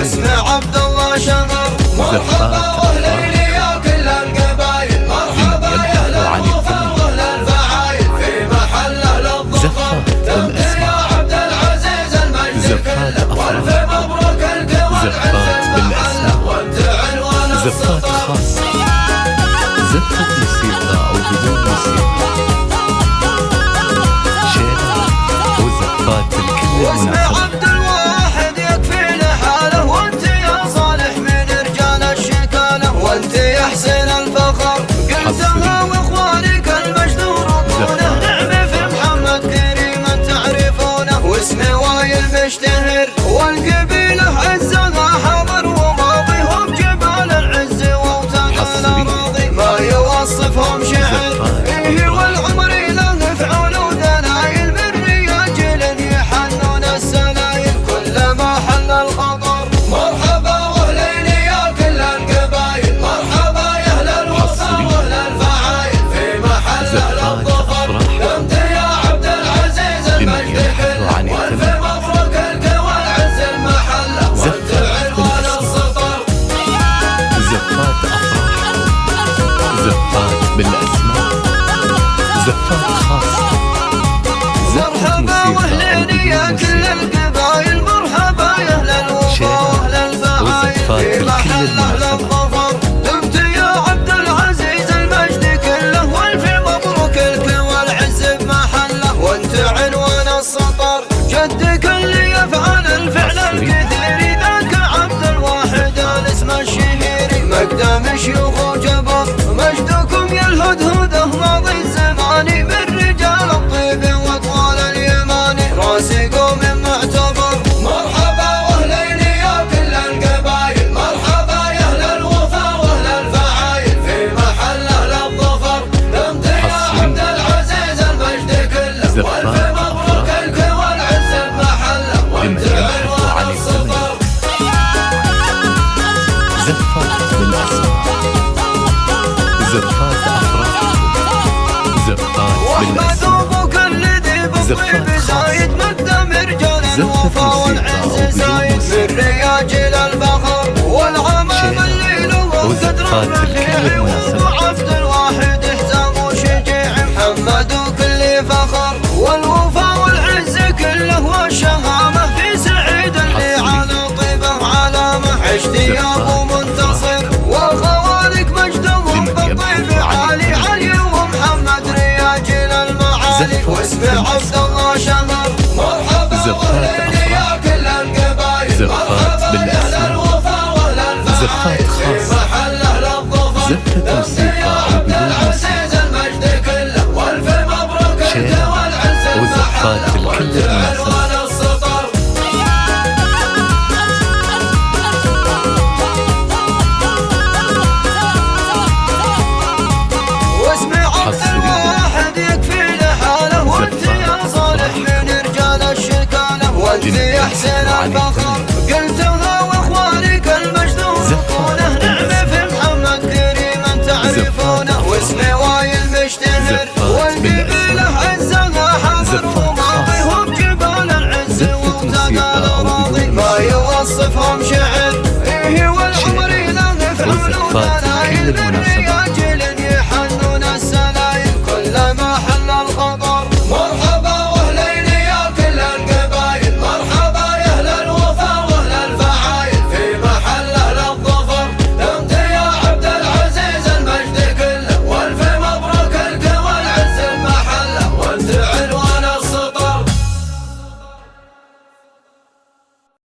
واسمي عبد الله شغر. مرحبا واهلين يا كل القبايل، مرحبا يا اهل الوفا واهل الفعايل، في محله للظفر تمت يا عبد العزيز المجد كله، والف مبروك لك والعز المحله، وانت عنوان السطر. زفات خاصة، زفة موسيقى أو بدون موسيقى، شيلات وزفات لكل واسمي المناسبات. عبد الواحد يكفي لحاله، وانت يا صالح من رجال الشكاله، وانت يا حسين الفخر قلتها واخوانك المجد ورضونه، نعمه في محمد كريم تعرفونه، واسمي وايل مشتهر والقبيله عزها حاضر وماضيهم جبال العز واوتاد الاراضي، ما يوصفهم شعر فيه والعمر له فعول ودنايل، من رياجل يحنون السلايل كلما حل الخطر. مرحبا واهلين يا كل القبايل، مرحبا يا اهل الوفا واهل الفعايل، في محله للظفر قمت يا عبد العزيز المجد كله، والف مبروك لك والعز المحله، وانت عنوان السطر. زفات أفراح، زفات بالأسماء، زفات خاصة، زفة مرحبا واهلين يا كل القبايل، مرحبا يا اهل الوفا واهل الفعايل، في محله للظفر دمت يا عبد العزيز المجد كله، والف مبروك لك والعز بمحله، وانت عنوان السطر. جدك اللي يفعل الفعل الكثير ذاك عبد الواحد الاسم الشهيري، مقدم شيوخ جبر مجدكم يا الهدهده ماضي الزمان، من رجال الطيب واطوال اليماني راسي قوم معتبر. مرحبا واهلين يا كل القبايل، مرحبا يا اهل الوفا واهل الفعايل، في محله للظفر دمت يا عبد العزيز المجد كله، والف مبروك لك والعز بمحله، وانت عنوان السطر. زفات بالأسماء، زفات أفراحكم، زفات بالأسماء، وابوك الذي بالطيب زايد مقدم رجال الوفا والعز زايد، من رياجل الفخر والعمام اللي له قدر الرفيع، وعبد الواحد حزام وشجيع، محمد وكل فخر والوفا والعز كله، والشهامه في سعيد اللي على طيبه علامه، عشت يا ابو منتصر وخوالك مجدهم بالطيب عالي علي، ومحمد رياجل المعالي، واسمي عبد الله شهر. مرحبا واهلين يا كل القبايل، مرحبا يا اهل الوفا واهل الفعايل، في محله للظفر دمت يا عبد العزيز المجد كله، والف مبروك لك والعز بمحله، وانت عنوان السطر. واسمي عبد الواحد يكفي لحاله، وانت يا صالح من رجال الشكاله، وانت يا حسين الفخر قلتها واخوانك المجد ورضونه، نعمه في محمد كريم تعرفونه، واسمي وايل مشتهر والقبيله عزها حاضر وماضيهم جبال العز واوتاد الاراضي، ما يوصفهم شعر فيه والعمر له فعول ودنايل، من رياجل